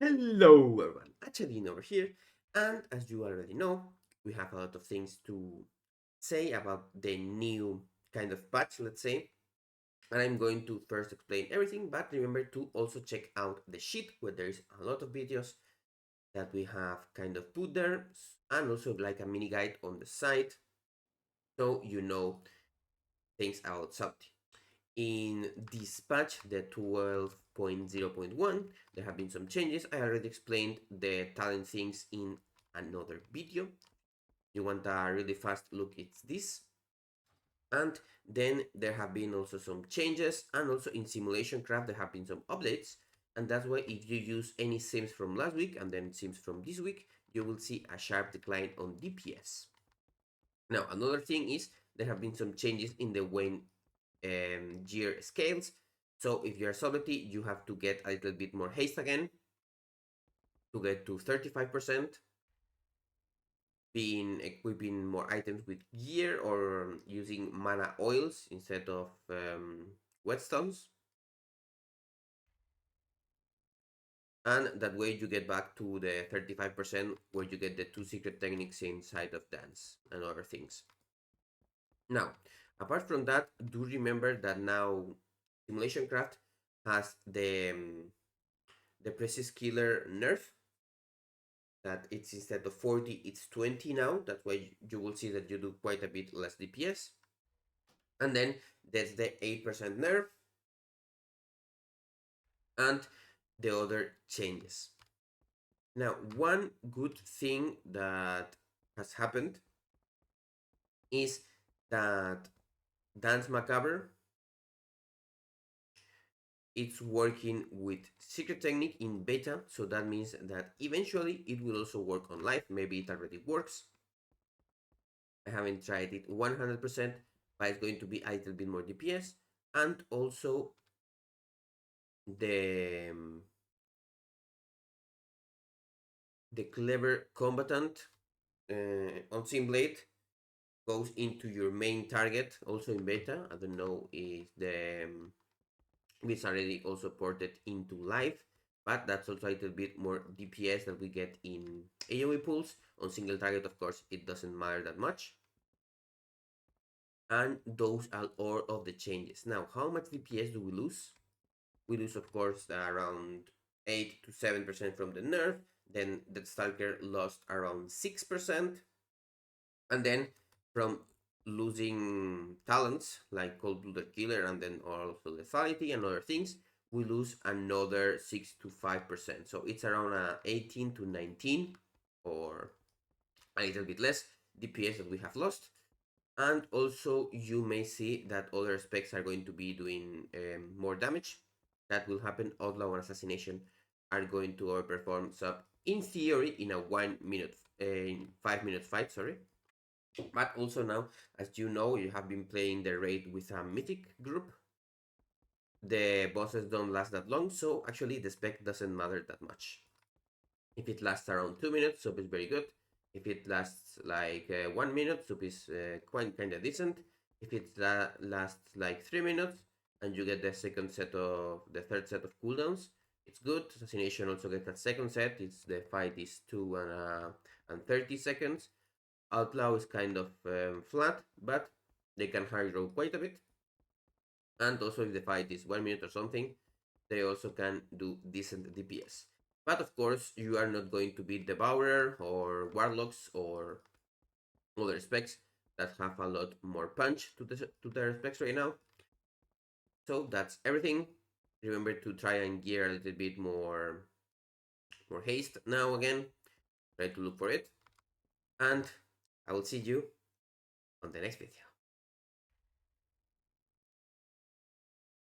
Hello everyone, Hachadino over here, and as you already know, we have a lot of things to say about the new kind of patch, let's say, and I'm going to first explain everything, but remember to also check out the sheet where there is a lot of videos that we have kind of put there, and also like a mini guide on the site, so you know things about sublety. In this patch, the 12.0.1, there have been some changes. I already explained the talent things in another video. You want a really fast look, it's this. And then there have been also some changes, and also in simulation craft there have been some updates, and that's why if you use any sims from last week and then sims from this week, you will see a sharp decline on DPS. Now another thing is there have been some changes in the way gear scales. So if you're sublety, you have to get a little bit more haste again to get to 35%, being equipping more items with gear or using mana oils instead of whetstones. And that way you get back to the 35% where you get the 2 secret techniques inside of dance and other things. Now, apart from that, do remember that now Simulation Craft has the Precise Killer nerf, that it's instead of 40, it's 20 now. That's why you will see that you do quite a bit less DPS. And then that's the 8% nerf and the other changes. Now, one good thing that has happened is that Dance Macabre, it's working with secret technique in beta, so that means that eventually it will also work on live. Maybe it already works. I haven't tried it 100%, but it's going to be a little bit more DPS, and also the clever combatant on Simblade goes into your main target also in beta. I don't know if it's already also ported into live, but that's also a little bit more DPS that we get in AoE pools. On single target, of course, it doesn't matter that much. And those are all of the changes. Now, how much DPS do we lose? We lose, of course, around 8 to 7% from the nerf. Then the Stalker lost around 6%. And then from losing talents like Cold-Blooded Killer and then also lethality and other things, we lose another 6 to 5%. So it's around 18 to 19 or a little bit less DPS that we have lost. And also you may see that other specs are going to be doing more damage. That will happen. Outlaw and Assassination are going to overperform sub in theory in a 1 minute, 5 minute fight, sorry. But also now, as you know, you have been playing the raid with a mythic group. The bosses don't last that long, so actually the spec doesn't matter that much. If it lasts around 2 minutes, sub is very good. If it lasts like 1 minute, sub is quite kind of decent. If it lasts like 3 minutes and you get the third set of cooldowns, it's good. Assassination also gets that second set. The fight is 2 and 30 seconds. Outlaw is kind of flat, but they can high roll quite a bit. And also if the fight is 1 minute or something, they also can do decent DPS. But of course, you are not going to beat Devourer or Warlocks or other specs that have a lot more punch to their specs right now. So that's everything. Remember to try and gear a little bit more haste now again. Try to look for it. And I will see you on the next video.